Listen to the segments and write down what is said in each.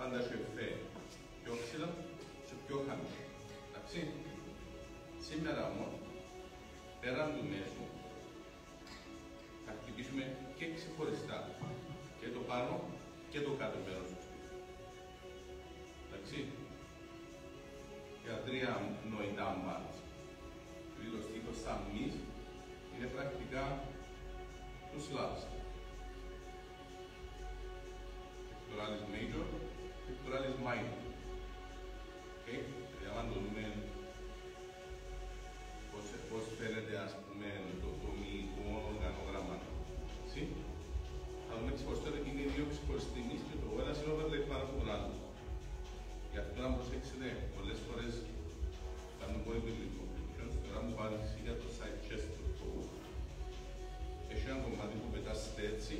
πάντα έχει εφέ πιο ξύλο και πιο χαμηλό. Εντάξει. Σήμερα όμως, πέραν του μέσου, θα χτυπήσουμε και ξεχωριστά και το πάνω και το κάτω μέρος. Εντάξει. Για 3 νοητά μάτς. Το στίχος σαν μης είναι πρακτικά του slabs. Pectoralis major, pectoralis minor. Okay. Αν το δούμε πώς φαίνεται, ας πούμε, το μυϊκό οργανόγραμμα. Θα δούμε ξεχωριστά ότι είναι οι δύο ξεχωριστοί μυς και το ένας είναι overlay πάνω από τον άλλο. Γι' αυτό να προσέξετε, πολλές φορές κάνουν πολύ λίγο. Τώρα μου πάρει για το side chest του τόπου. Έχει ένα κομμάτι που πετάσετε έτσι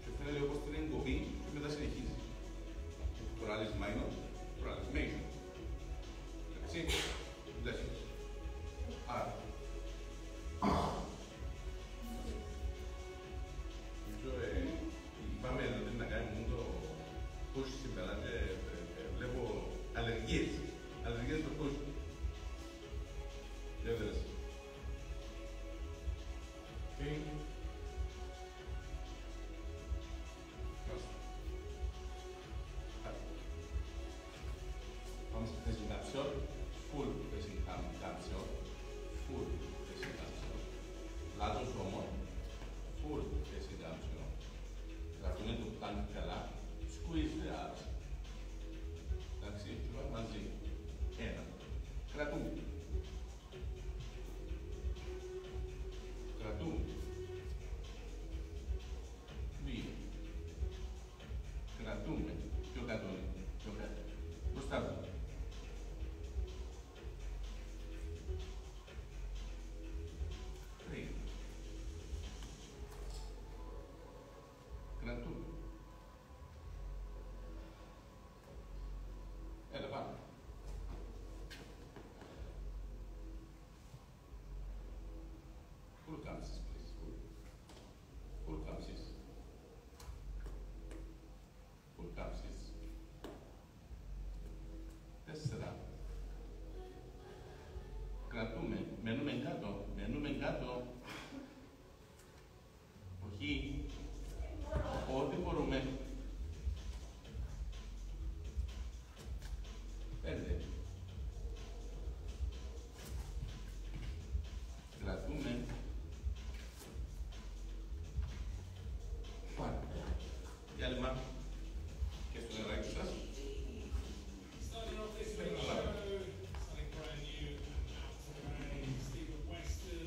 και φαίνεται όπως την εγκοπή και μετά συνεχίζει. Pectoralis minor, pectoralis major. Εντάξει, δεύτερος. Άρα. Είπαμε ότι να κάνουμε το push σήμερα και βλέπω αλλεργίες. Αλλεργίες στο push. Για δες. Πάμε στη presentación. Full presentación. Full presentación. Λάθος όμως. Full presentación. Κρατούμε το πλάνο καλά. Squeeze the abs. Εντάξει, και πάμε μαζί. 1. Κρατούμε. Κρατούμε. 2. Κρατούμε. Πιο κάτω είναι. Πιο κάτω. Μπροστά του. 3. Κρατούμε. Έλα πάμε. Full camsis, please. Full camsis. Full camsis. 4. Κρατούμε. Μένουμε κάτω. Μένουμε κάτω. Όχι. Ό,τι μπορούμε. 5. Κρατούμε. Πάμε. Διάλειμμα. Και στο νεράκι σας.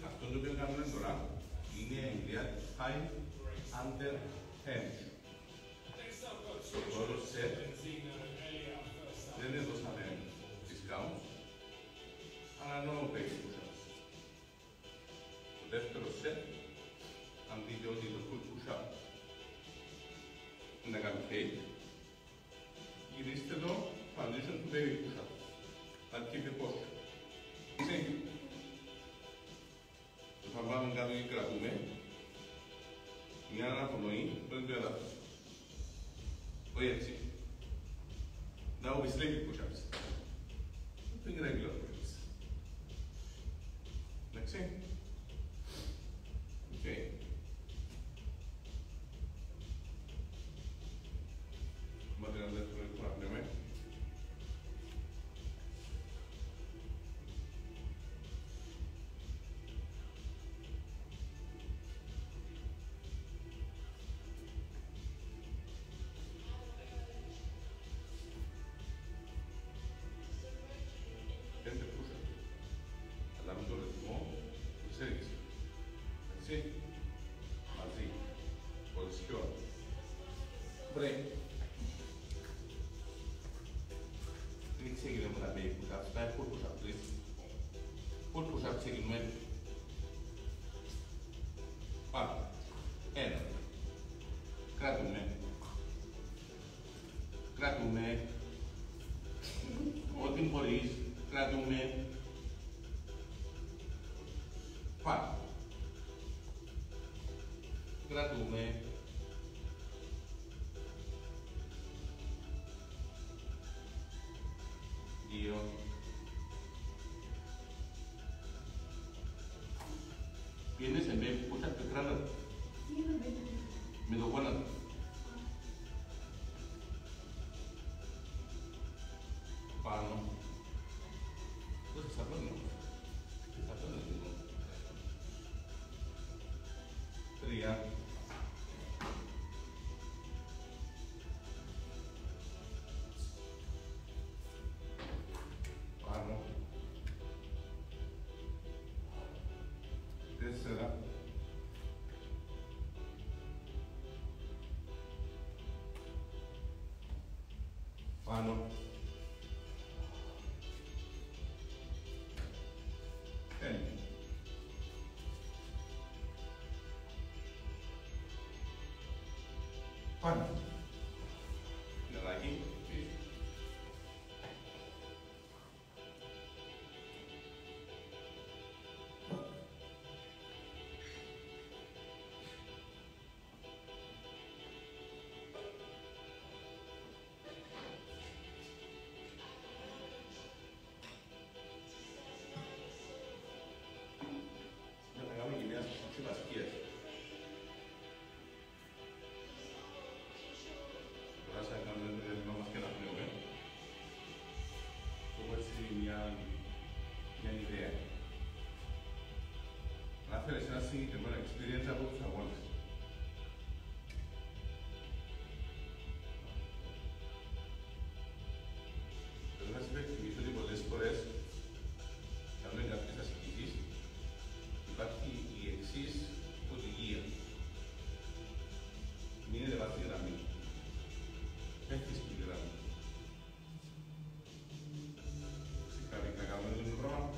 Αυτό το οποίο κάνουμε τώρα είναι η ιδέα του high under tension. Το πρώτο set δεν έδωσαμε discounts, αλλά no base push-ups. Το δεύτερο set, αν δείτε ότι το full push-up είναι να κάνει fake, γυρίστε το foundation του baby push-up. Θα keep the posture. Θα πάμε κάτω και κρατούμε μια αναπνοή πριν το έδαφος. Όχι έτσι. Now we sleepy push-ups. Doing regular push-ups. Εντάξει. Okay. Μάτε ένα δεύτερο που να πνέμε. Πέντε push-ups. Αλλά με τον ρυθμό της έργης. Έτσι. Μαζί. Position. Break. Δεν ξεκινούμε να μπει push-ups. Πάει full push-up, please. Full push-up ξεκινούμε. Πάμε. 1. Κράτουμε. Κράτουμε. Ό,τι μπορείς. Κρατούμε. Πάμε. Κρατούμε. πάνω. Όχι, σταυρώνει όμως. Σταυρώνει λίγο. 3. Πάνω. 4. Πάνω. 5. Πάνω. Νεράκι. Πίσω. Για να κάνουμε και μια συμβασκία. Τώρα θα κάνουμε το διαδικασμό μας και να πνέουμε. Έχω έτσι μια ιδέα. Να φέρεις ένα συγκεκριμένο experience από τους αγώνες. Θέλω να σας υπενθυμίσω ότι πολλές φορές κάνουμε κάποιες ασκήσεις, υπάρχει η εξής οδηγία. Μείνετε βάση γραμμή. Έχεις τη γραμμή. Ξεκάθαρα να κάνουμε το πράγμα.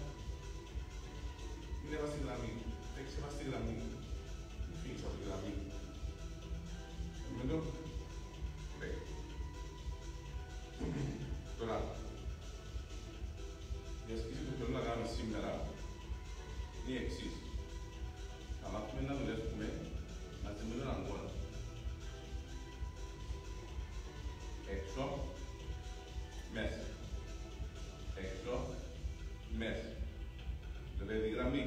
Είναι βάση γραμμή. Έχεις βάση γραμμή. Μην φύγεις από τη γραμμή. Με το. Ωραία. Τώρα, η ασκήση που θέλω να κάνουμε σήμερα είναι η εξής. Θα μάθουμε να δουλεύουμε μαζί με τον αγώνα. Έξω, μέσα. Έξω, μέσα. Δηλαδή τη γραμμή.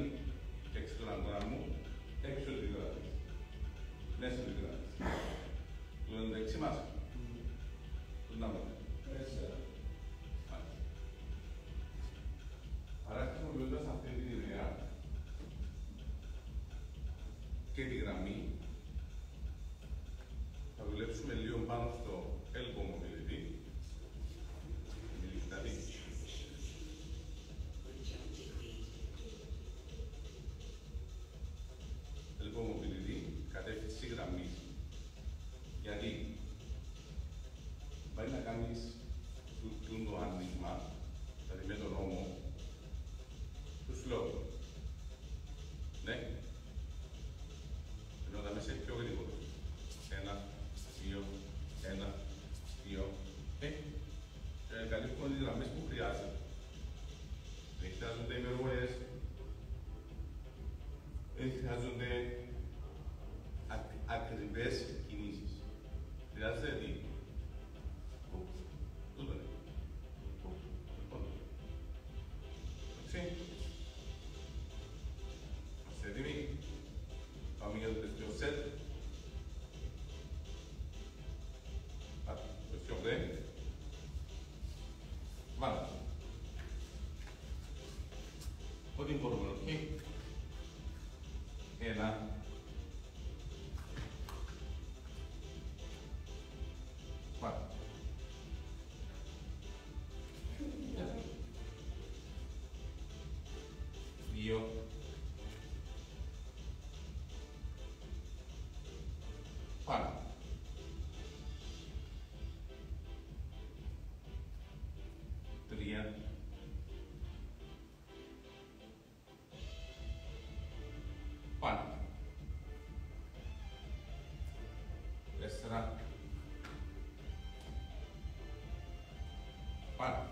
Έξω τον αγώνα μου, έξω τη γραμμή. Μέσα τη γραμμή. Του είναι το έξι μας. Του να μάθουμε. Άρα χρησιμοποιώντας αυτή την ιδέα και τη γραμμή, θα δουλέψουμε λίγο πάνω στο elbow mobility. Δηλαδή, elbow mobility, κατεύθυνση γραμμής. Γιατί πάει να κάνεις το άνοιγμα, δηλαδή με τον ώμο, του slow. Ναι. Ενώ θα μέσα πιο γρήγορο. 1, 2, 1, 2. Καλύπτουμε τις γραμμές που χρειάζεται. Δεν χρειάζονται υπεργολές. Δεν χρειάζονται ακριβές κινήσεις. Χρειάζεται τι. Τούτο είναι. Εντάξει. Είμαστε έτοιμοι. Πάμε για το τελευταίο σετ. Question prêt? Voilà. Ό,τι μπορούμε, ok? Ένα. Voilà. Δύο. Voilà. Τρία. Πάνω. 4. Πάνω.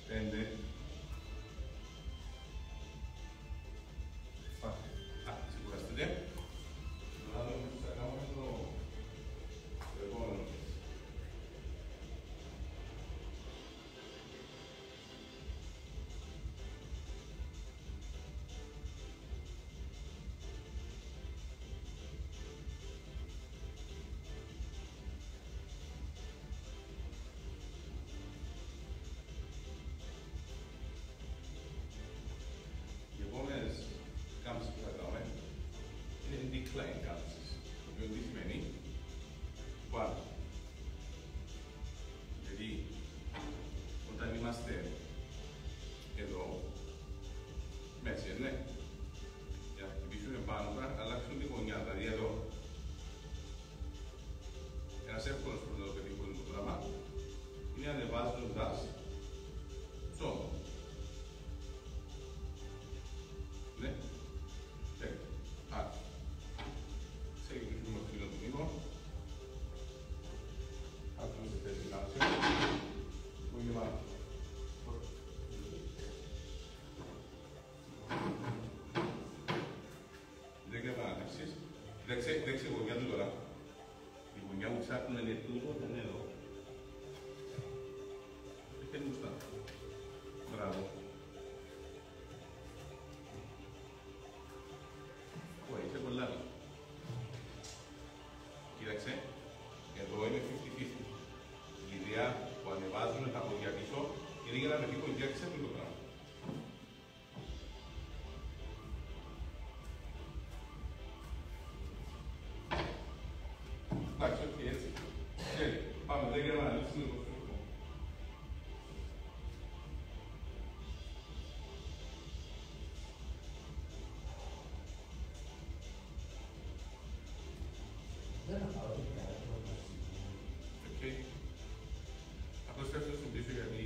5. Πάνω. Σιγουραστείτε. Να δούμε τι θα κάνουμε στο επόμενο. φτιάξει η γωνιά του τώρα. Η γωνιά που ψάχνουμε είναι τούτο, είναι εδώ. Και είναι μπροστά. Μπράβο. Ωραία, είσαι πολλά. Κοίταξε, εδώ είναι 50-50. Η ιδέα που ανεβάζουμε τα πόδια πίσω είναι για να με δει κοντιά αυτό το πράγμα. Εντάξει, όχι έτσι. Πάμε, δεν για να αναλύσουμε το φρούτο. Απλώς έφτασε στον πίσω γιατί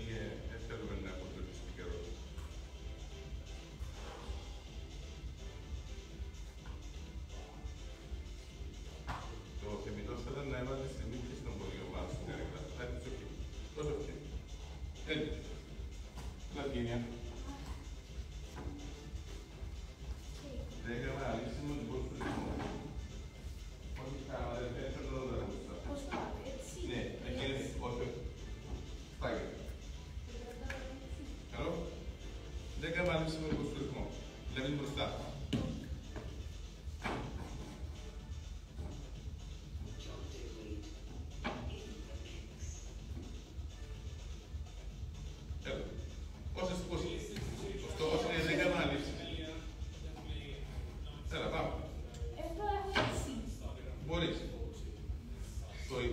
θέλουμε να αποτελέσει την καιρό. Το θεμητό θα ήταν να έβαζε στη μύτη στον πολιό μας στην έρευνα. Θα είναι όχι. Τόσο όχι. Έτσι. Λατίνια. Δεν έκανα να λύσουμε τον κόσμο του ρυθμού. Όχι κάμα, δεν πέτω το δώρο. Πώς πάμε, έτσι. Ναι, εκείνες, όχι. Στάγια. Καλό. Δεν έκανα να λύσουμε τον κόσμο του ρυθμού. Λέμε μπροστά.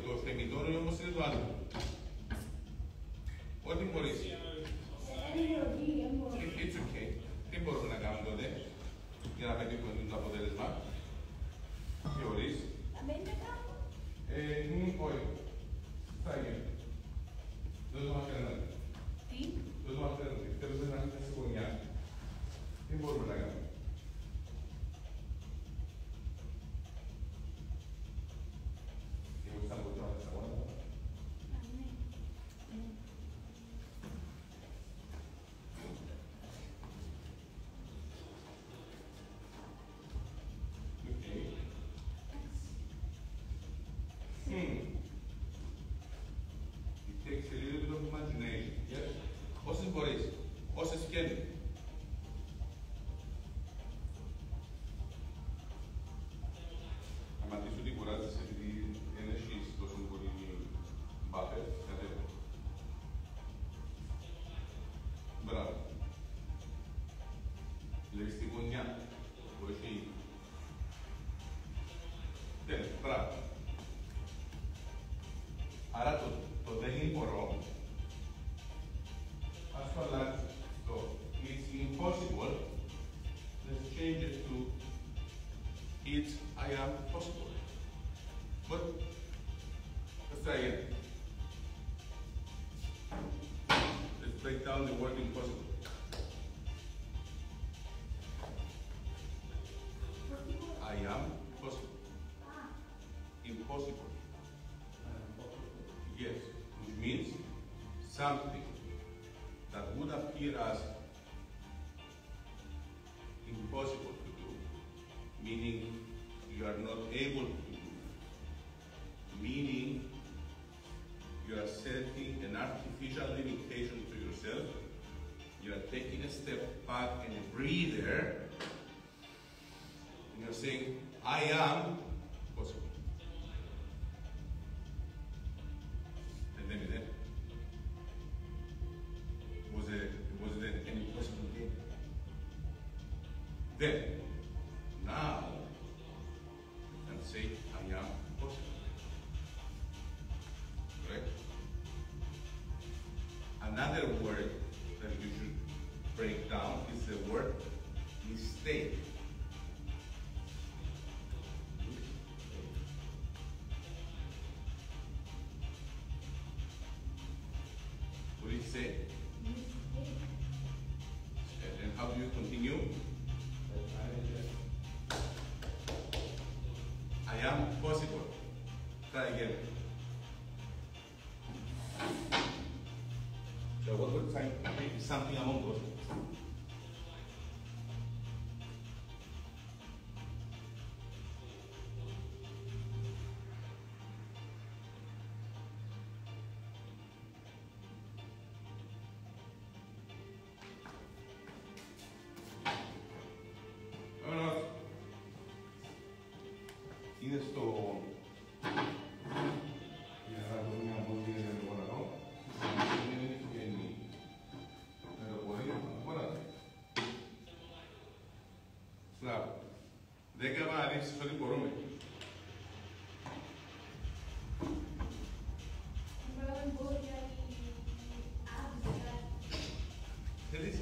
Το θεμητόριο όμως είναι το άλλο. Ό,τι μπορείς. It's okay. Τι μπορούμε να κάνουμε τότε για να πετύχουμε το αποτέλεσμα. Θεωρείς. Να μένει με κάπου. Όχι. Θα γίνει. Δεν το μαθαίνουμε. Τι. Δεν το μαθαίνουμε. Θέλουμε να είναι σε γωνιά. Τι μπορούμε να κάνουμε. It takes a little bit of imagination. Yes? Όσες μπορείς, όσες φτιάχνει. Αν αντίσω ότι κουράζεσαι επειδή δεν έχεις τόσο πολύ μπάφερ, κατέβω. Μπράβο. Βλέπεις τη γωνιά που έχει. Τέλος, μπράβο. Άρα το δεν μπορώ, ας το αλλάξω. Το it's impossible, let's change it to it's I am possible. But let's try again. Let's break down the word impossible. I am possible. Impossible. Yes, which means something that would appear as impossible to do, meaning you are not able to do, meaning you are setting an artificial limitation to yourself, you are taking a step back and a breather, and you're saying, I am possible. Was it an impossible game? Then, now, you can say, I am possible. Correct? Another word that you should break down is the word mistake. What do you say? And how do you continue? I am possible. Try again. So what would be something among those? άφησες ό,τι μπορούμε. Βάλαμε μπόρια ή άδεια. Θέλεις.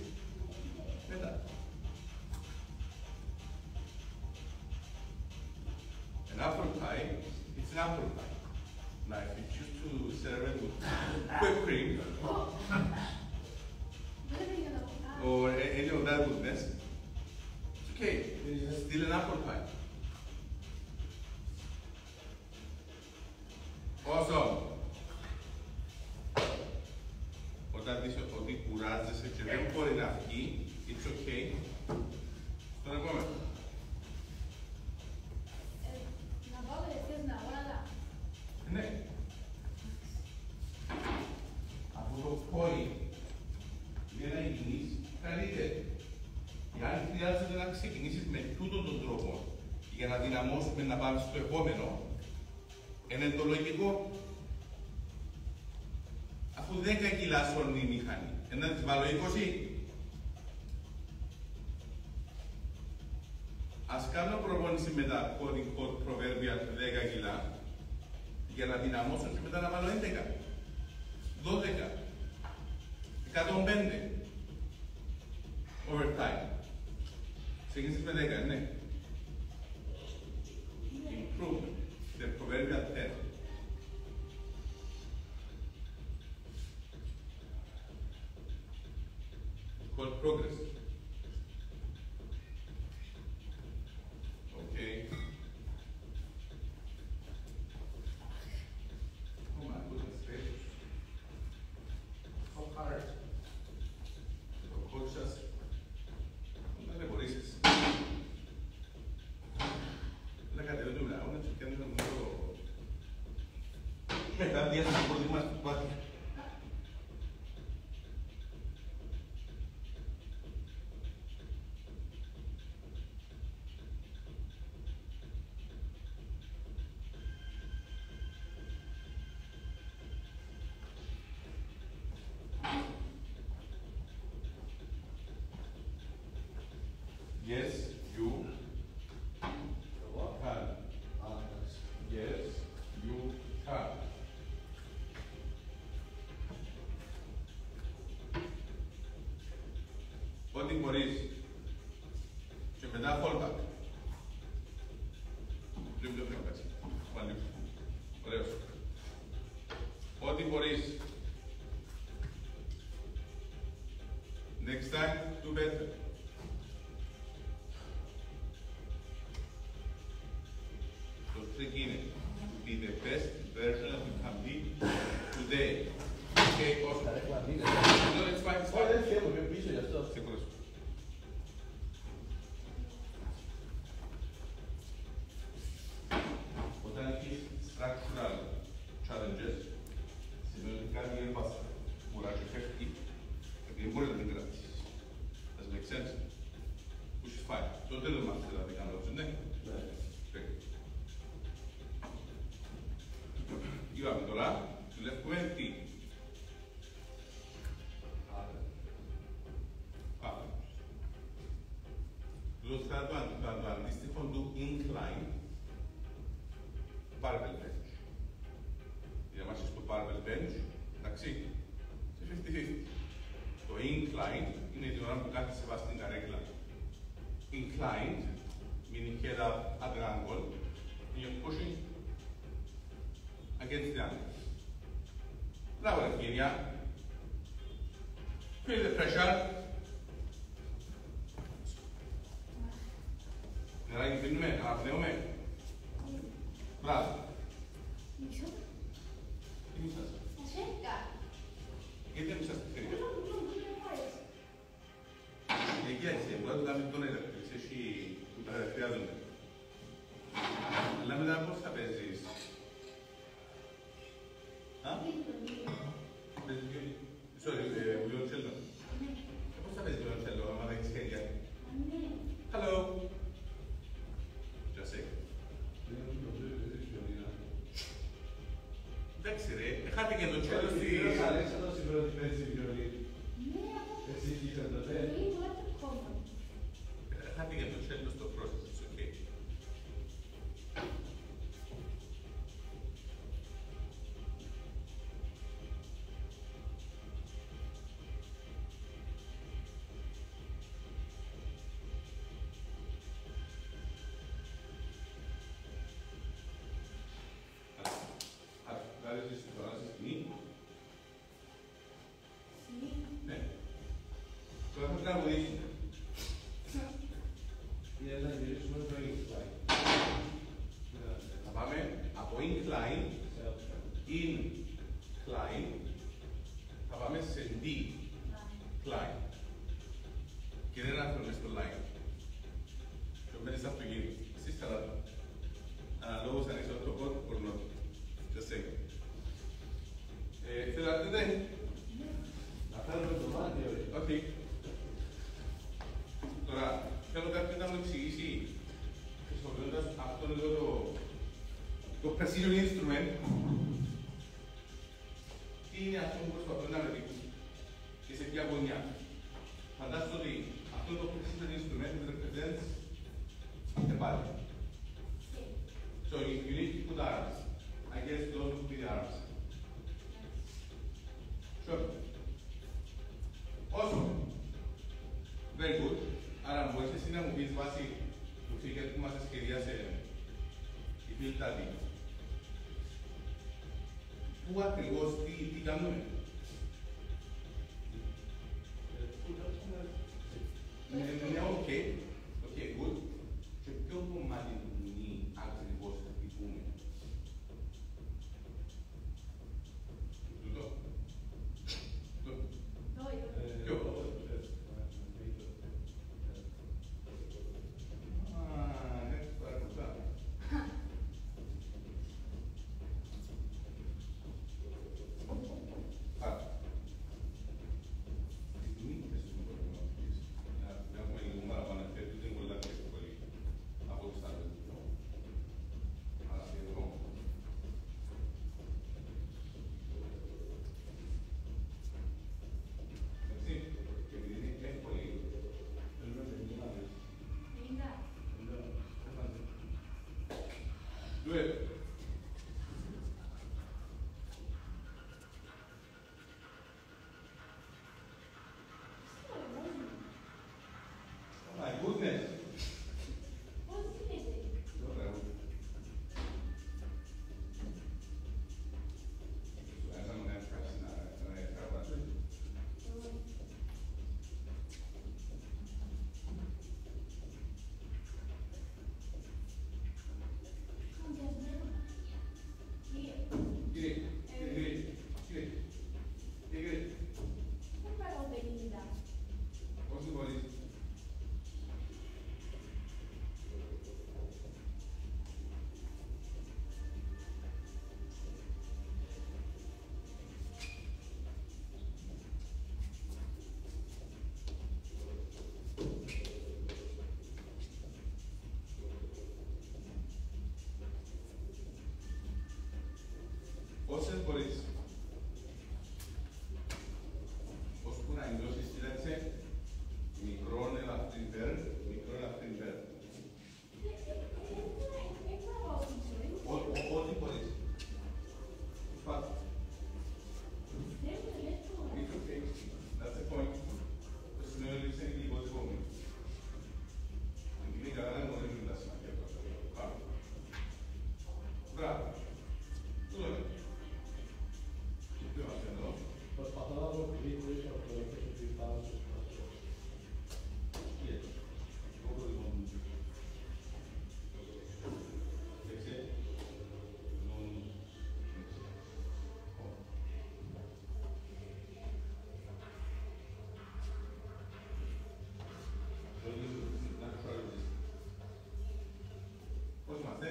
Μετά. An apple pie, it's an apple pie. Now, if you choose to serve it with whipped cream or any of that goodness, it's okay. It's still an apple pie. Awesome. Όταν δεις ότι κουράζεσαι και δεν μπορεί να βγει, it's okay. Στον επόμενο. Να πάω κατευθείαν στην αγορά, αλλά. Ναι. Αυτό το point για να γίνεις καλύτερο. Εάν χρειάζεται να ξεκινήσεις με τούτον τον τρόπο για να δυναμώσουμε να πάμε στο επόμενο, είναι το λογικό. Αφού 10 κιλά σωρνεί η μηχανή, να της βάλω 20. Ας κάνω προπόνηση με τα quote proverbial 10 κιλά για να δυναμώσω και μετά να βάλω 11, 12, 105 over time. Ξεκίνησες με 10, ναι. Improve the proverbial 10. Called progress. Okay. Oh my goodness gracious. So hard. Το coach σας. Δεν με μπορείς. Δεν κατεβαίνω με αγώνα και κάνουμε το... Μετά διάσαμε το πρώτο μας του πάθη. Yes, you can. Yes, you can. Ό,τι μπορείς. Και μετά fallback. Λίγο πιο πιο κάτσε. Πάλι. Ωραίος. Ό,τι μπορείς. Next time, do better. So trick είναι be the best version you can be today. Okay, awesome. No, it's fine, it's fine. Σίγουρος. Όταν έχεις structural challenges, σημαίνει ότι κάνει έμφαση μπορεί να φεύγει, γιατί δεν μπορεί να την κρατήσεις. Does it make sense? Which is fine. Το τέλος μας δηλαδή κάνω έτσι, ναι. Είπαμε τώρα, δουλεύουμε τι. Το αντίστοιχο του incline barbell bench. Για μας στο barbell bench, εντάξει, σε 50-50. Το incline είναι την ώρα που κάθεσαι βάσει στην καρέκλα. Inclined, meaning head up at an angle, and you're pushing against the angle. Μπράβο, Ευγένεια. Feel the pressure. Νεράκι πίνουμε, αναπνέουμε. Μπράβο. Τι μισάς. Γιατί δεν μισάς τη θερία. Εκεί έτσι, μπορεί να το κάνουμε τον ελεύθερης, έχει που τα χρειάζονται. Αλλά μετά πώς θα παίζεις. Sorry, violoncello. Πώς θα παίζεις violoncello, άμα δεν έχεις χέρια. Hello. Just say. Εντάξει ρε, χάθηκε το τσέλο στη... Κύριος Αλέξανδρος η πρώτη παίζει βιολί. Εσύ είχε τότε. Χάθηκε το τσέλο στο process, it's okay. incline, incline, θα πάμε σε D, climb. Και δεν αναφέρουμε στο line. Και μένεις στο αυτοκίνητο. Εσείς καλά το. Αναλόγως αν είσαι το κόντ, or not. Just saying. Θέλατε δεν. Να φέρουμε το μάτι, όχι. Οκ. Τώρα, θέλω κάποιον να μου εξηγήσει, χρησιμοποιώντας αυτόν εδώ το precision instrument, τι είναι αυτό που προσπαθούν να πετύχουν και σε ποια γωνιά. Φαντάζομαι ότι αυτό το precision instrument represents the body. So if you need to put arms, I guess those would be the arms. Sure. Awesome. Very good. Άρα μπορείς εσύ να μου πεις βάσει του figure που μας σχεδίασε η Φιλτάτη. Πού ακριβώς, τι κάνουμε. Ναι, οκ. Οκ, good. Και ποιο κομμάτι του μνή ακριβώς θα χτυπούμε. Τούτο. Ποιο. Do it. Oh my goodness. Όσες μπορείς, ώσπου να ενδώσεις φύλαξε, μικρό ελαφρύ βέρ, ό,τι μπορείς. Φάτε. It's okay. That's the point. Το σημείο λήψη είναι λίγο της επόμενης. Είναι καλά να γνωρίζουν τα σημαντικά του αυτά. Πάμε. Μπράβο. Τούτο είναι. Προσπαθώ να το πείτε από το έχει πάνω στο σπαθό. Πώς είμαστε?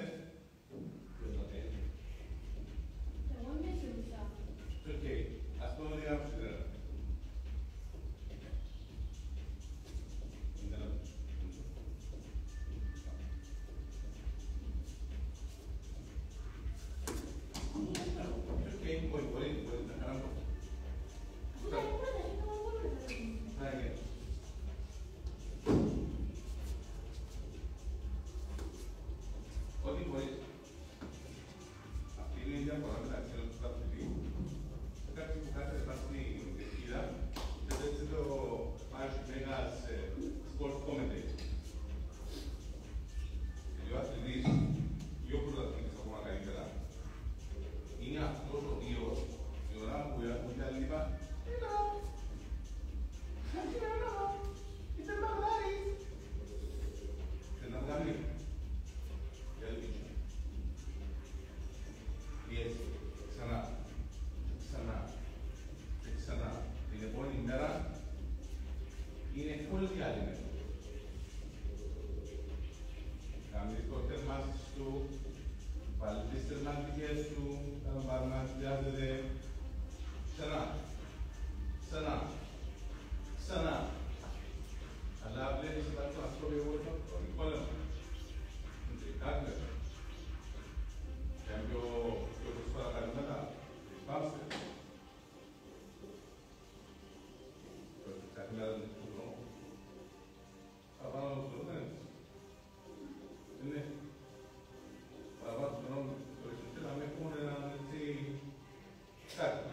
Okay, ας πούμε ότι άφησε. Okay, μπορεί να κάνουμε. Ό,τι μπορείς. Αυτή είναι η διαφορά μεταξύ των σταθμιτών. Κάτι που κάθεται πάνω στην κερκίδα και έτσι το Irish Vegas Sports Comedy. Και ο αθλητής, δύο πρωταθλητές ακόμα καλύτερα, είναι αυτός ο οποίος η ώρα που η άλλη είπα «Hello! Hello! It's a Magdalene!» Και να βγάλει. Για άλλη πίσω. σου, τα λαμβάνουμε, χρειάζεται ξανά, ξανά, ξανά. Αλλά βλέπεις υπάρχουν ανθρώποι που έχουν τον πόλεμο. Κάτι και αν πιο προσφάρα καλυμμένα, πάστε. Κάτι μέρα δεν είναι το παραπάνω από το δεν είναι. Παραπάνω από το νόμο, το ριζουτέ να μην έχουν έναν έτσι κάτι.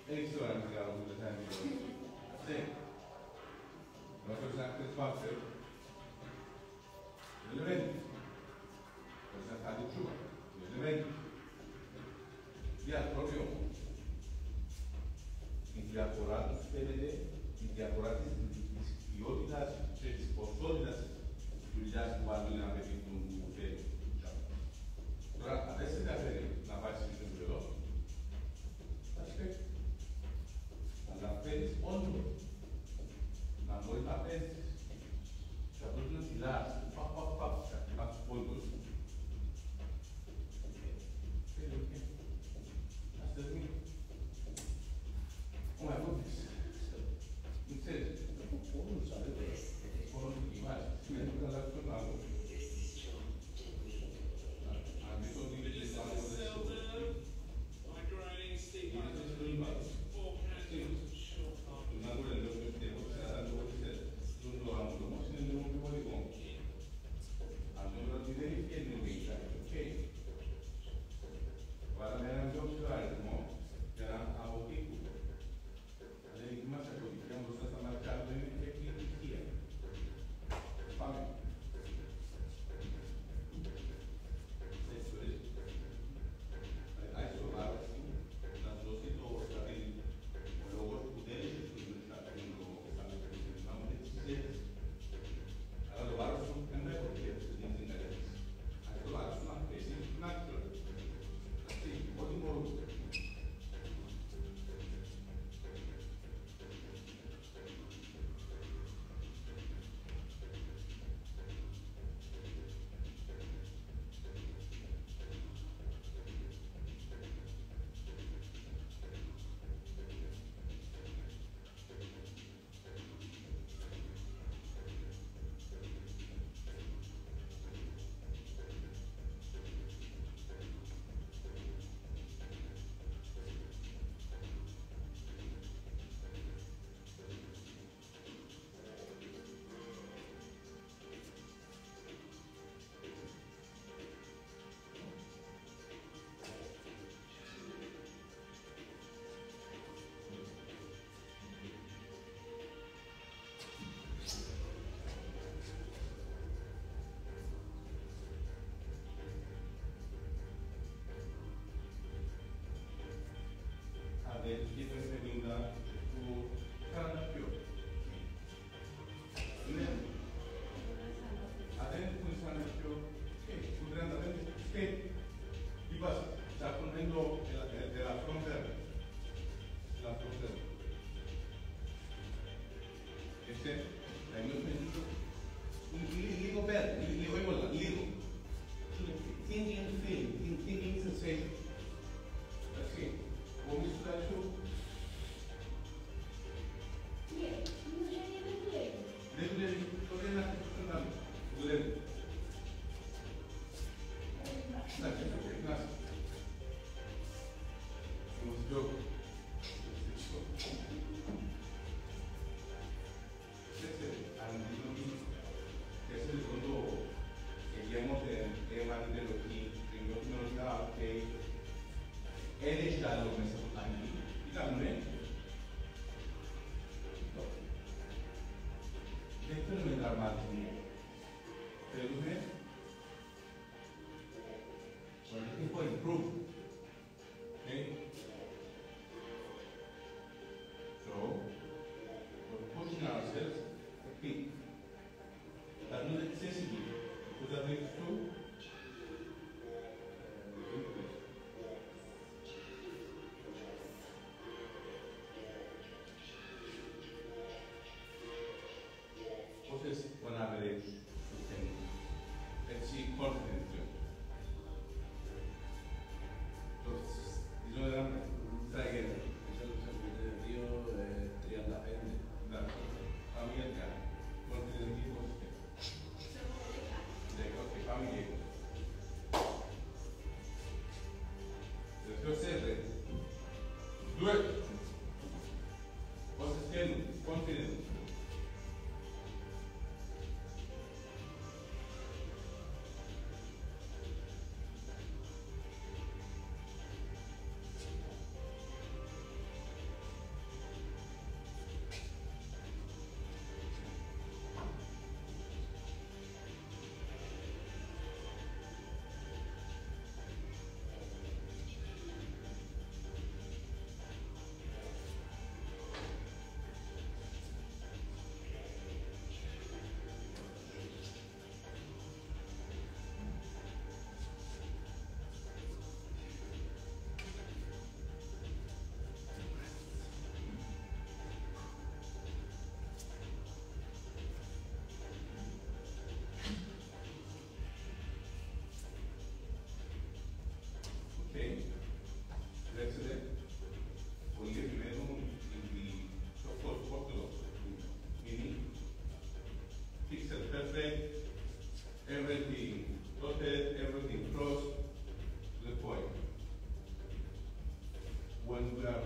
Δεν ξέρω αν είναι καλό που δεν θα είναι το αυτή. Να φέρεις να χτες πάψε. Δεν λεβαίνει. Φέρεις να χτες τσούμα. Δεν λεβαίνει. Διατρόπιο. Η διαφορά τους φαίνεται, η διαφορά της ποιότητας και της ποσότητας της δουλειάς που βάλουν ένα παιδί που θέλει. Τώρα, αν δεν σε ενδιαφέρει να πάρεις στο επίπεδο, θα σκέφτεσαι. Αλλά φέρεις όντως να μπορείς να παίζεις και απλώς να φυλάς, παπ, πόντος. Ας θες μη. Come poi in senso, non sapete, non ti immagini, si mette una ragionata. Anche tu di vedere sta cosa una cosa dello tempo, se la tanto non lo hanno, ma se ne non vuole conti. Hanno una di dei piedi in vita, ok? Guarda, me la gioco mo, era a pochino. L'enigma c'è così, abbiamo stato marcato in chi è? Fammi. Hai trovato la società o stare in luogo pudere che tu sta facendo stanno facendo allora trovato su un perché si dice in adesso hai trovato su una specie un altro sì, un po' di modo. Chi preferita tu cambio. Adesso funziona più che potrebbe avere che di base sta prendendo della frontiera. La frontiera. E se è mio pensiero un ligo bello, ligo è quello, ligo. Thinking film, thinking is the same. Perché? Come sta giù? Non c'è niente. Devi tornare a volevo. Grazie. Siamo gioco. Secondo vediamo se è una dello chi ringraziamo che è stato messo anche diciamo detto non è drammatico secondo me e poi improve ok so we're pushing ourselves a bit but not excessively because that leads to Do it. What's the skill? Confidence. Okay. That's it. We'll give you the first photo. Meaning, pixel perfect, everything dotted, everything close to the point. When we are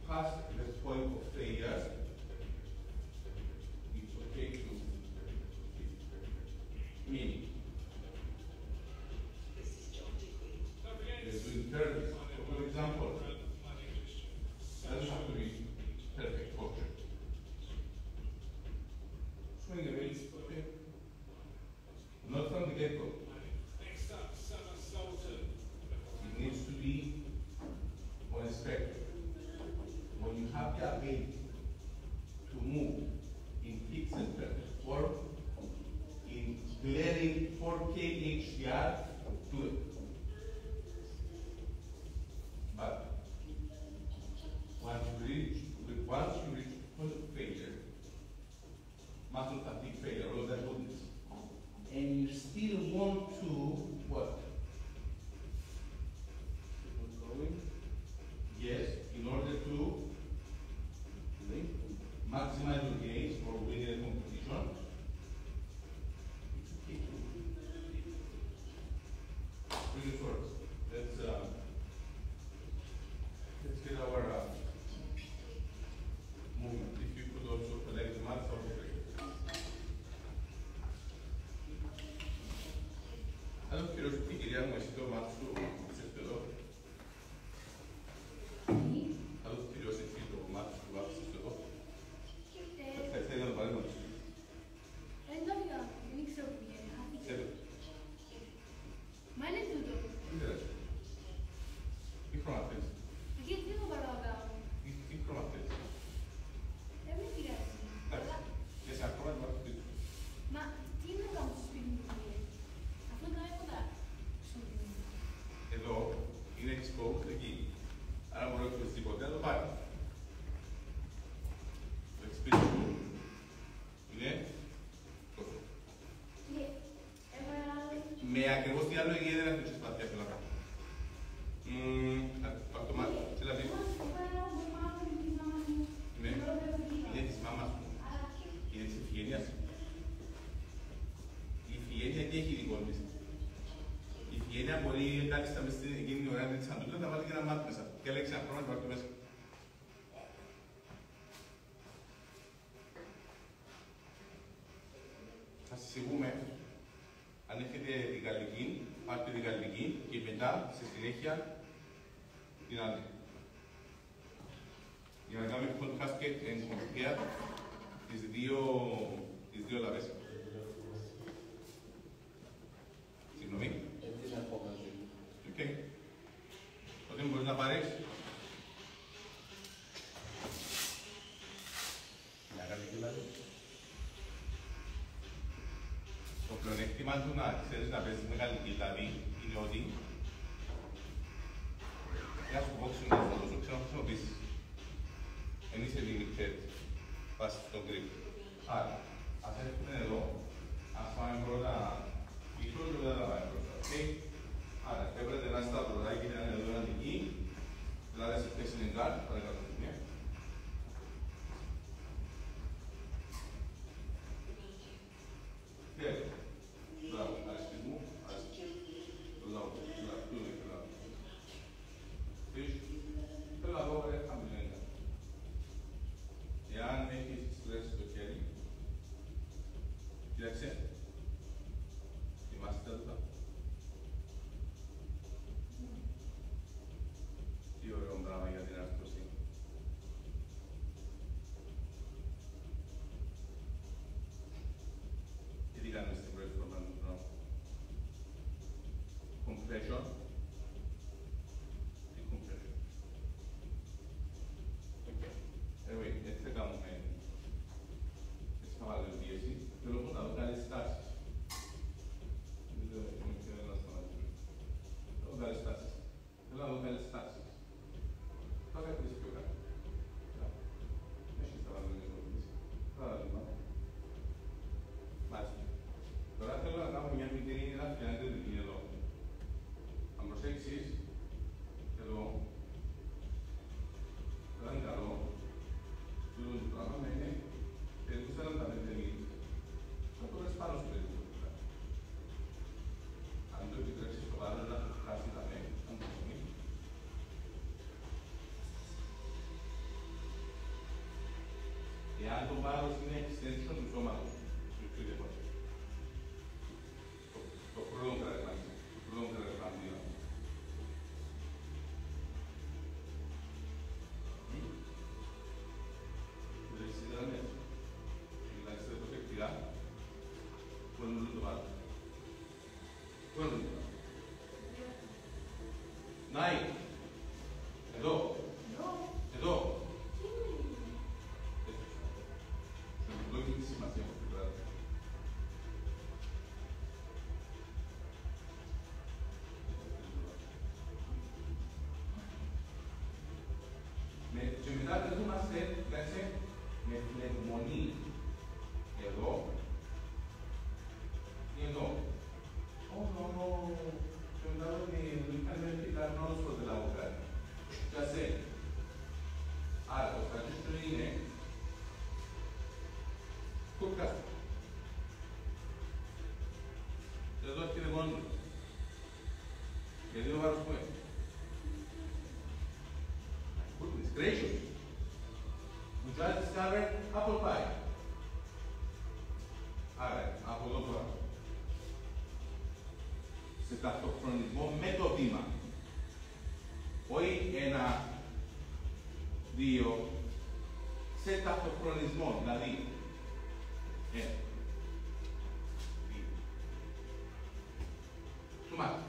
past the point of failure, it's okay to meaning. Turns. For example, doesn't have to be perfect posture. Swing a bit, okay? Not from the get-go. It needs to be on a spectrum. When you have the ability to move in pixel perfect or in glaring 4K HDR, do it. But once you reach point of failure, muscle fatigue failure, all that goodness, and you still want to what? Keep going. Yes, in order to maximize your gains or win a competition. It's okay. Bring it forward. Let's get our movement. If you could also collect the mat from the Άλλο curiosity, κυρία μου, εσύ το μάτι σου, είσαι εδώ. Άλλο curiosity, το μάτι σου, άφησες εδώ. Θα ήθελα να το παρέμβω. Δεν ξέρω που είναι. Ξέρω. Μα είναι τούτο. Τι θέλεις. Τι χρώμα θέλεις. Γιατί δεν το παρακαλώ. Τι χρώμα θέλεις. Δεν με πειράζει. Εντάξει. Και σε ακόμα το μάτι σου. Μα τι είναι να κάνω στο σπίτι μου. Αυτό δεν είναι κοντά. Εδώ είναι exposed εκεί. Άρα μπορεί να έχεις τίποτε να το πάρει. Το experience σου είναι τόσο. Με ακριβώς τι άλλο έγινε δεν έχεις σπαθιά και λαπά. Από το μάτι. Τι να πεις. Ναι. Είναι της μάμας μου. Είναι της Ιφηγένειας. Η Ιφηγένεια τι έχει δικό της. Η Ιφηγένεια μπορεί εντάξει να μες στην εκείνη την ώρα της αντούλα να βάλει και ένα μάτι μέσα. Και λέξει ένα χρόνο να βάλει το μέσα. Θα σας εξηγούμε αν έχετε την γαλλική, πάρτε την γαλλική και μετά στη συνέχεια την άλλη. Για να κάνουμε podcast και εν compare τις δύο λαβές. Συγγνώμη. Οκ. Τότε μπορείς να πάρεις. Μια γαλλική λαβή. Το πλεονέκτημα του να ξέρεις να παίζεις με γαλλική λαβή είναι ότι για σου boxing να το δώσω, ξέρω να χρησιμοποιήσεις. Εν είσαι limited βάσει στον grip. Άρα, ας έρθουμε εδώ, ας πάμε πρώτα πίσω και μετά θα πάμε πρώτα. Okay? Άρα, έπρεπε να είστε τα πρωτάκια να είναι εδώ ένα δική, δηλαδή σε θέση είναι guard, παρακαλώ. Τέλος. Μπράβο, αρέσκεις μου, αρέσκεις. Λάβω, λάβω, πίσω. Θέλω να δω, χαμηλή. Εδώ. Εδώ. Στο διπλό έχει τη σημασία από την πράγμα. Και μετά δεχόμαστε, κάτσε, με φλεγμονή. Εδώ. Και εδώ. Και μετά ότι είχαμε πιθανώς πρώτα να βγάλει. Κάτσε. Άρα το στρατήστρο είναι κουρκάς. Εδώ έρχεται μόνο. Γιατί το βάρος που είναι. Goodness gracious. We just discovered apple pie. Άρα, από εδώ τώρα. Σε ταυτοχρονισμό με το βήμα. Όχι ένα, δύο, σε ταυτοχρονισμό, δηλαδή. Ένα. Δύο. Τουμάτι.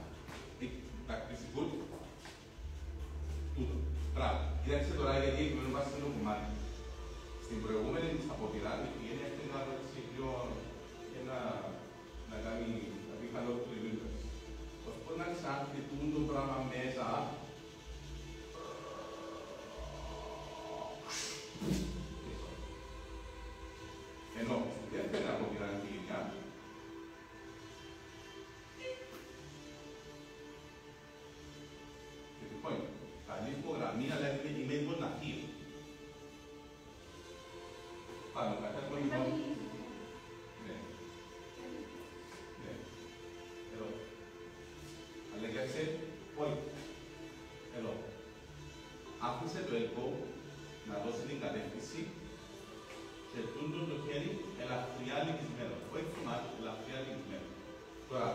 Practice good. Τούτο. Μπράβο. Κοιτάξτε τώρα γιατί έχουμε βάσει με το κομμάτι. Στην προηγούμενη της αποδειράδη πήγαινε αυτή να ρωτήσει πιο να κάνει καλό του λιβίδας. Ωστόσο να ξαναχτυπούν το πράγμα μέσα. Ενώ δεν πρέπει να αποδειράδη τη γενιά. Και τι point. Καλή υπογραμμή, αλλά είμαι γονατίο. Πάνω, κατά το λοιπόν. Ναι. Ναι. Εδώ. Αλλά κοίταξε, όχι. Εδώ. Άφησε το ελπό να δώσει την κατεύθυνση και τούτο το χέρι ελαφριά λυγισμένο. Όχι θυμάται, ελαφριά λυγισμένο. Τώρα,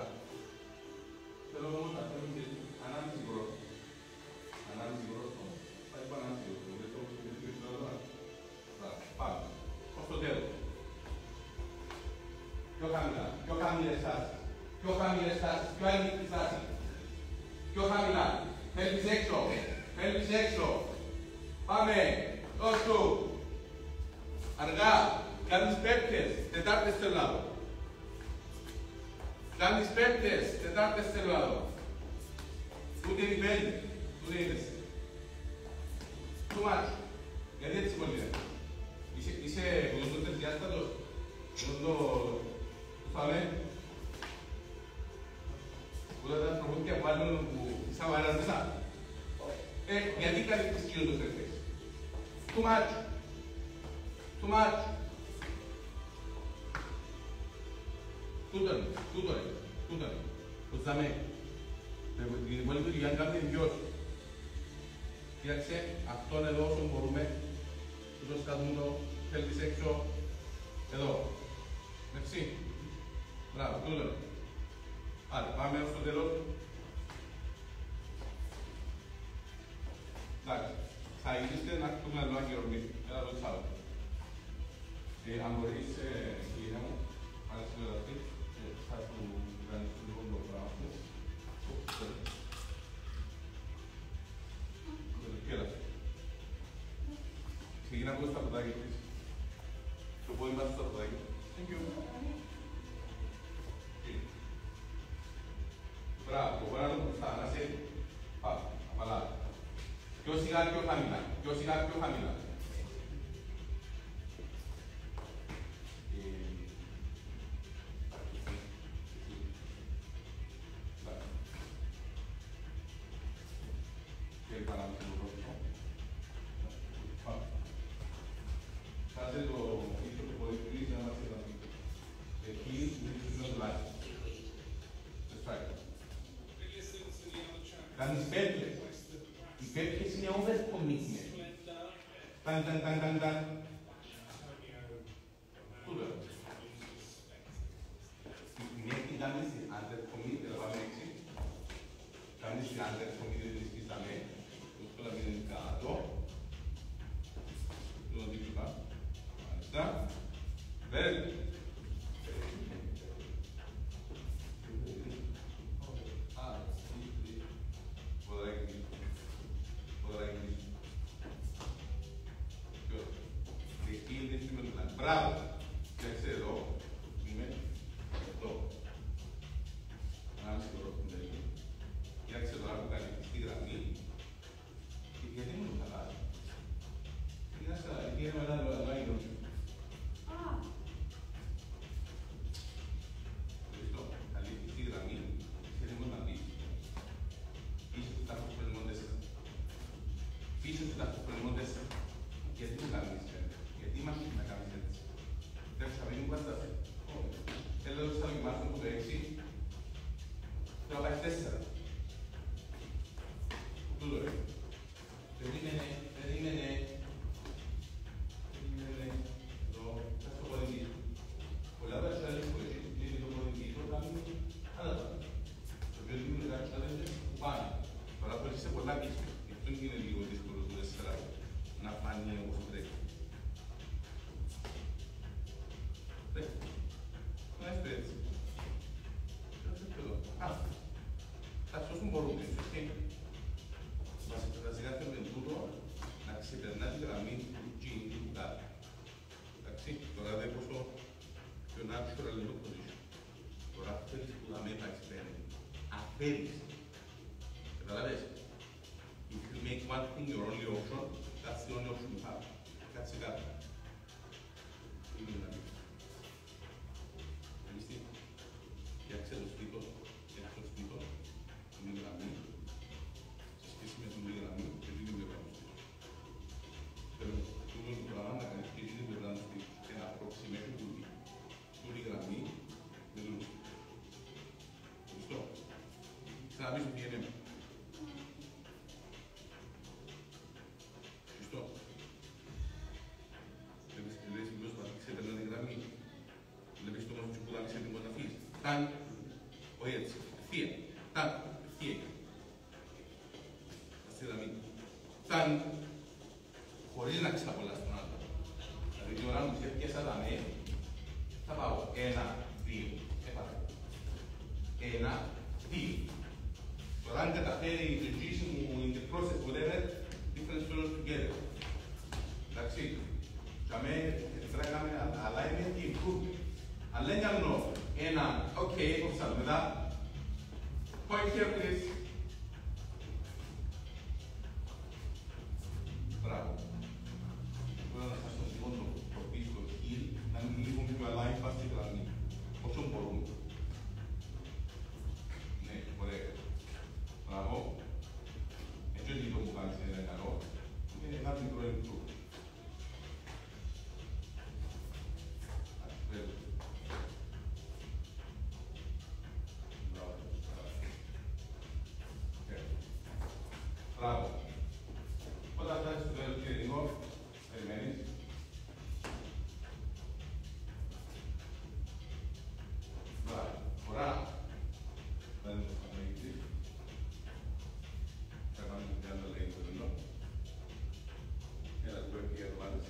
θέλω όμως να θέλω και ανάμιση πρώτο. Ανάλυση πρώτο, θα είπα ανάλυση πρώτο. Δεν το έχω πει τώρα. Πάμε. Ως το τέλος. Πιο χαμηλά. Πιο χαμηλές στάσεις. Πιο χαμηλές στάσεις. Πιο ανοιχτή στάση. Πιο χαμηλά. Θέλεις έξω. Θέλεις έξω. Πάμε. Δώσ' του. Αργά. Κάνεις πέπτες. Τετάρτες στο λάδο. Κάνεις πέπτες. Τετάρτες στο λάδο. Ούτε είναι πέντε. Ούτε είναι εσύ. Too much. Γιατί έτσι πολύ είναι. Είσαι γνωστότερης διάστατος. Γνωστό... Το φάμε. Όλα τα προβούκια που άλλον που σαν βαράς μέσα. Γιατί καλύπτεις κοινότητες τέτοιες. Too much. Too much. Τούτο είναι. Πώς δάμε. Την υπόλοιπη του Γιάννη κάνει την ποιος. Κοίταξε, αυτόν εδώ όσο μπορούμε. Τούτος κάτω το, θέλεις έξω. Εδώ. Εντάξει. Μπράβο, τούτο. Άρα, πάμε ως το τέλος. Εντάξει. Θα γυρίσετε να χτούμε άλλο αγγερομί. Έλα το τσάλο. Αν μπορείς, κυρία μου, αν συνεργαστεί, θα του κάνεις λίγο το πράγμα του. Ξεκινά από το σταπουδάκι της. Το πόδι μας στο σταπουδάκι. Thank you. Μπράβο, το πόδι να το μπροστά, να σε πάμε, απαλά. Πιο σιγά, πιο χαμηλά. Πιο σιγά, πιο χαμηλά. Κάνεις πέπλες. Οι πέπλες είναι over-commitment. Ταν. Τούτο. Μια τι κάνεις την under-committed, θα πάμε έξι. Κάνεις την under-committed, την σκίσαμε. Αυτό να μην είναι κάτω. Το να δείξω κάτω. Μάλιστα. Very good. What I can do. ίσως τα προϊόντες, γιατί το κάνεις έτσι, γιατί μας να κάνεις έτσι. Δεν θα μην μου κατάσταση. Θέλω να το δοκιμάσουμε από το 6, θέλω να πάει 4. Πού το λέω. Περίμενε. Εδώ, θα στο ποδητή. Πολλά πράγματα είναι που έχει, είναι το ποδητή, το κάνουμε άλλα πράγματα. Το οποίο είναι κάποιες άλλες που πάνε. Τώρα που έχεις πολλά πίστη, αυτό είναι λίγο δύσκολο το 4 να φανεί όπως πρέπει. Πρέπει. Να είστε έτσι. Εντάξει, όσο μπορούμε, έτσι. Βασικά θέλουμε τούτο να ξεπερνά τη γραμμή του G του κάτω. Εντάξει, τώρα δεν πόσο πιο natural είναι το position. Τώρα θέλεις που θα με επαξιπένει. Απέριξε. Καταλαβες. If you make one thing your only option, that's the only option you have. Κάτσε κάτω. Τι είναι να πεις. Εμείς τι. Φτιάξε το σπίτο, φτιάξε το σπίτο, την γραμμή, σε σχέση με την γραμμή και την πλευρά του σπίτου. Θέλω τούτο το πράγμα να κάνεις και την πλευρά του σπίτου και να απροξιμεύει τούτη γραμμή με τούτο σπίτου. Ευχαριστώ. Ξαναπείς ότι είναι. Ευχαριστώ. Λες ποιος θα ξεπερνά τη γραμμή. Βλέπεις το όμως που θα είσαι έτοιμος να φύγεις. Ταν, όχι έτσι, ευθεία. Ταν, ευθεία. Στη γραμμή. Ταν, χωρίς να ξαπολάς τον άλλο. Δηλαδή την ώρα μου πιάσα τα με, θα πάω 1, 2, έπαθα. 1, 2. Τώρα αν καταφέρει η λογίση μου in the process, whatever, different fellows together. Εντάξει. Για μένα πρέπει να κάνουμε alignment και improvement. Αλλά δεν κάνω ένα, ok, όπως θα μετά. Point here, please. Μπράβο. Τώρα να σας το σηκώνω το πίσω heel, να είναι λίγο πιο aligned πας στη γραμμή. Όσο μπορούμε. Ναι, ωραία. Μπράβο. Έτσι ότι το που κάνεις είναι καλό. Είναι ένα μικρό improve. Μπράβο. Όταν φτάσεις στο τέλος του ελληνικό, περιμένεις. Μπράβο. Ωραία. Δεν είναι το φανίγητη. Θα κάνουμε και άλλο λέει το ελληνικό. Έλα, του έπαιγε το πάντες.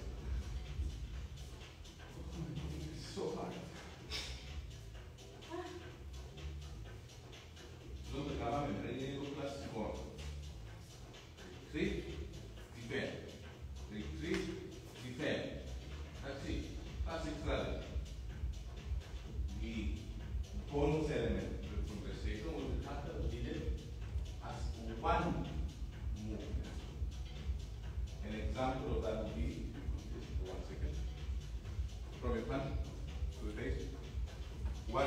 So hard. Αυτό το κάναμε πριν, είναι το κλασικό. Retreat, defend. Retreat, defend. That's it. Classic strategy. The bonus element of the conversation was the fact that we did it as one movement. An example of that would be, just for 1 second, from your punch to the face. 1,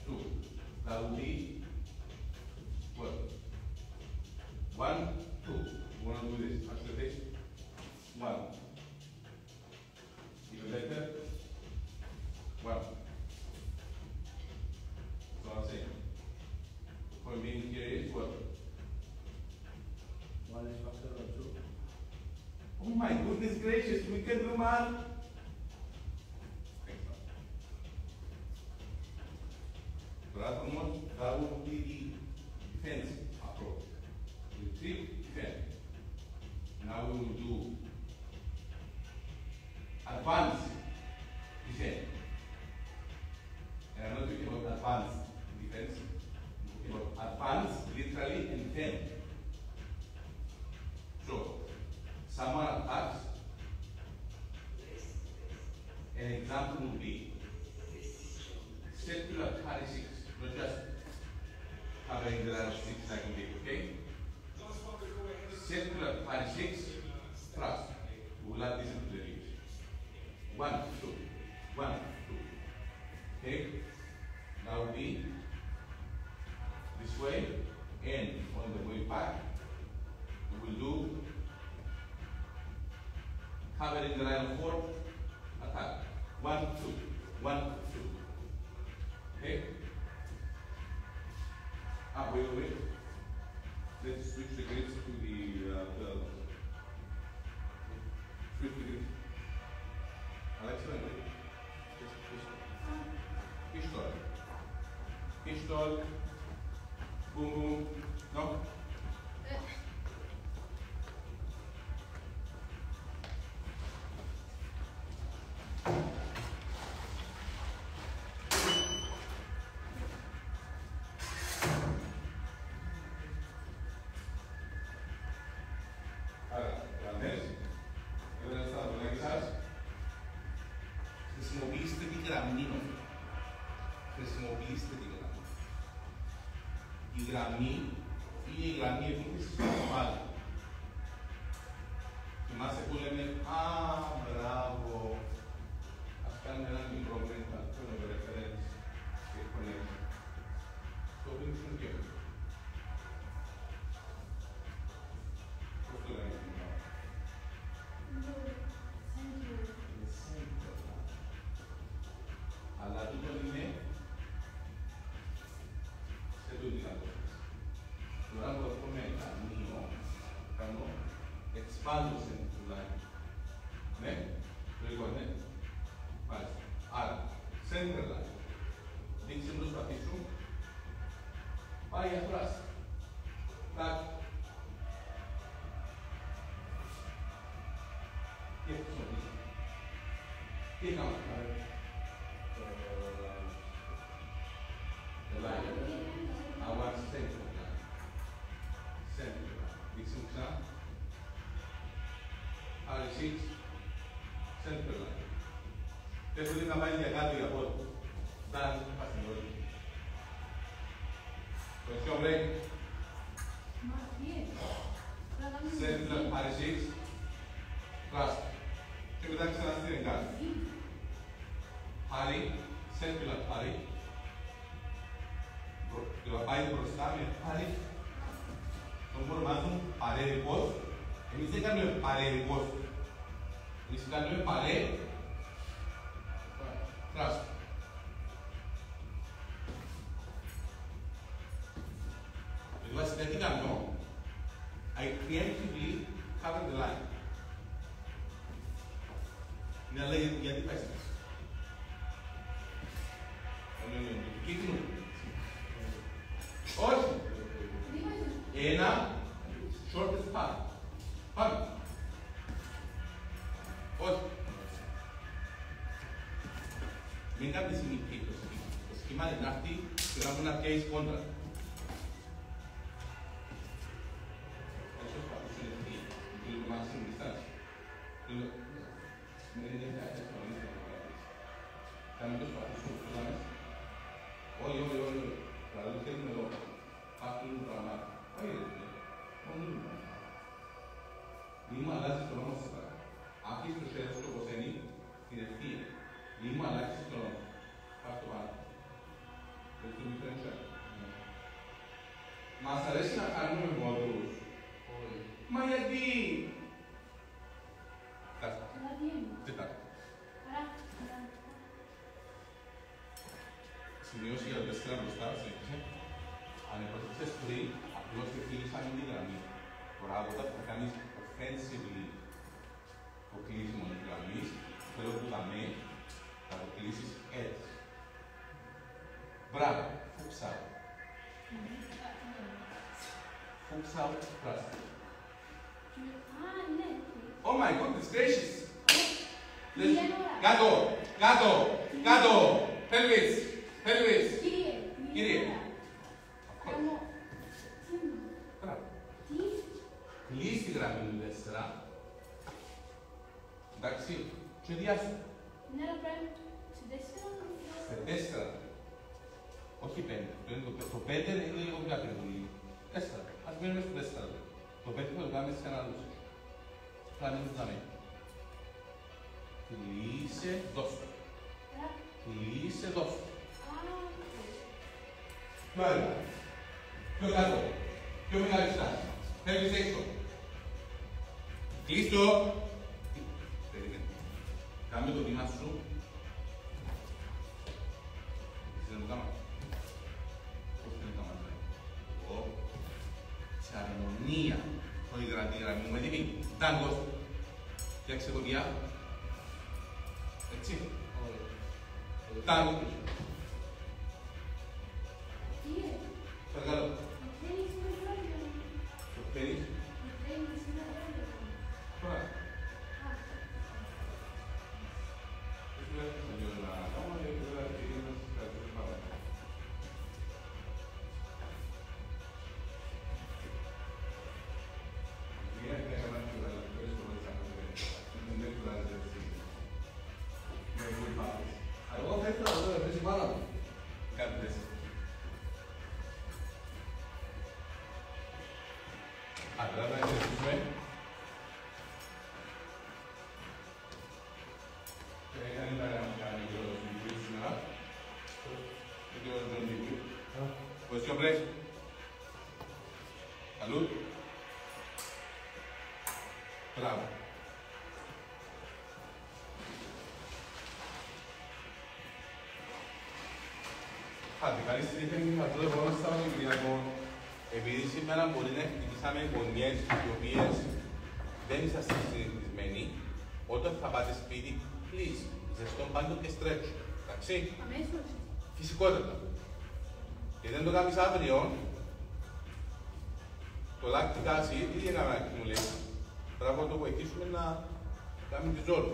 2. That would be what? 1, 2. You want to do this? Touch the face. 1. Even better. 1. So I'm saying. Point being here is what? 1 is faster than 2. Oh my goodness gracious, we can do man. That would be the defense approach. Retreat, defend. Now we will do advance, defend. And I'm not talking about advance defense. I'm talking about advance, literally, and defend. So, someone attacks. An example would be circular carry 6, not just covering the line 6 like we did, okay? Circular carry 6, thrust. We will add this into the reach. 1, 2, 1, 2. Okay? Now we this way, and on the way back, we will do covering the line of 4, attack. 1, 2, 1, 2. Okay? Wait. Let's switch the grids to the switch the grids. Alexa, wait. Pistol. Boom, boom. No? Χρησιμοποιήστε τη γραμμή. Η γραμμή είναι η γραμμή επίθεσης του κεφάλι. Θυμάστε που λέμε, μπράβο. Ας κάνουμε ένα μικρό mental, το reference και connection. Το οποίο είναι στον κέφαλο. Πώς το λέμε στην Ελλάδα? Είναι center. Αλλά τούτο είναι σε τούτη κατάσταση. Τώρα που έχουμε καμίο, κάνω εξπάντωση του line. Ναι, λίγο ναι. Μάλιστα. Άρα, center line. Δείξε το σπαθί σου. Πάει για φράση. Κάτω. Τι χρησιμοποιήσω. Τι έκανα. The line. Our center line. Center line. Δείξε μου ξανά. R6. Center line. Και σου δίνει να πάει για κάτω για πότε. Δάνε, πας στην όλη. Position break. Center R6. Trust. Και μετά ξαναστήριν κάτω. Πάρει. Center line πάρει. Το πάει μπροστά με πάρει. Τον μπορούμε να δούμε παρέρικος. Εμείς δεν κάνουμε παρέρικος. Εμείς κάνουμε παρέ. Trust. Βασικά τι κάνω. I preemptively cover the line. Ναι, αλλά γιατί πάει στάση. Κύκνου. Όχι. Ένα shortest path. Πάμε. Όχι. Μην κάνεις συνήθεια το σχήμα. Το σχήμα είναι αυτή και να μπορεί να πιέσεις κόντρα. Όσο πατούσε λεπτή, το μάξιμο διστάσει. Με είναι έτσι να μην θέλω να παρατήσεις. Θα μην το σπαθήσω, το λάμε. Όχι. Δηλαδή το θέλουμε εδώ. Αυτό είναι το πράγμα. Όχι ρε φίλε. Μόνο είναι το πράγμα. Μη μου αλλάζεις το νόμο σας. Αφήσεις το χέρι σου όπως είναι την ευθεία. Μη μου αλλάξεις το νόμο. Πας το πάνω. Δεν το differential. Μας αρέσει να κάνουμε μόδους. Μα γιατί. Κάτσε. Τι κάτσε. Σημειώσει για το 4 μπροστά, συνέχισε. Αν επροσθέσεις πριν, απλώς και κλείσεις αν είναι τη γραμμή. Τώρα από όταν θα κάνεις offensively το κλείσιμο της γραμμής, θέλω που θα το κλείσεις έτσι. Μπράβο, fuchs out. Fuchs out, πράσινο. Oh my goodness gracious! Κάτω! Pelvis! Κύριε! Μπράβο. Κλείς τη γραμμή του 4. Εντάξει, και διάσου. Σε 4. Όχι 5. Το 5 είναι λίγο πιο ακριβό. 4. Ας μείνουμε στο 4. Το 5 θα το κάνουμε σε ένα άλλο. Πλάνη μου θα μείνει. Κλείσε, δώστε. Κλείσε, δώστε. Πιο αργά. Πιο κάτω. Πιο μεγάλη στάση. Φεύγεις έξω. Κλείστο. Κάμε το βήμα σου. Είσαι το κάμα. Πώς είναι το κάμα. Εγώ, σε αρμονία, όχι γραμμή μου, έτοιμη. Τάγκος. Φτιάξε το πια. Έτσι. Τάγκο. Παρακαλώ. Το παίρνεις. Τώρα. Εγώ θα ήθελα να δω επίσης η μάνα μου. Κάντε έτσι. Άρα να εξαιρετήσουμε. Έκανε τα γραμμικά λίγο στο σήμερα. Λίγο τον λίγο. Posición press. Salud. Bravo. Άντε, καλή συνέχεια και θα το επόμενο Σαββατοκύριακο. Επειδή σήμερα μπορεί να χτυπήσαμε γωνιές οι οποίες δεν είσαστε συνηθισμένοι, όταν θα πάτε σπίτι, please, ζεστό μπάνιο και στρέτσο. Εντάξει. Αμέσως. Φυσικότατα. Και δεν το κάνεις αύριο, το lactic acid, τι έκαμε να accumulate. Πρέπει να το βοηθήσουμε να κάνουμε τη ζώνη.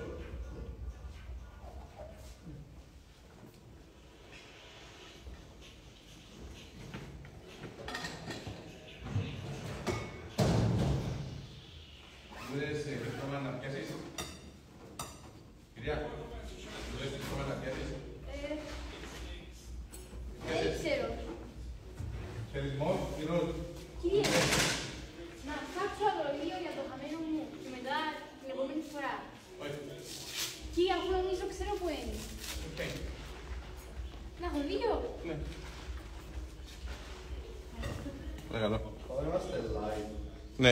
Μου λες, πρέπει να πιάσεις. Κυρία, μου λες, πρέπει να πιάσεις. Δεν ξέρω. Χαιρισμός, πυρός. Κύριε, να ψάξω αγρολείο για το χαμένο μου και μετά την επόμενη φορά. Όχι. Κύριε, αφού νομίζω ξέρω που είναι. Οκ. Να έχω δύο. Ναι. Παρακαλώ. Τώρα είμαστε live. Ναι.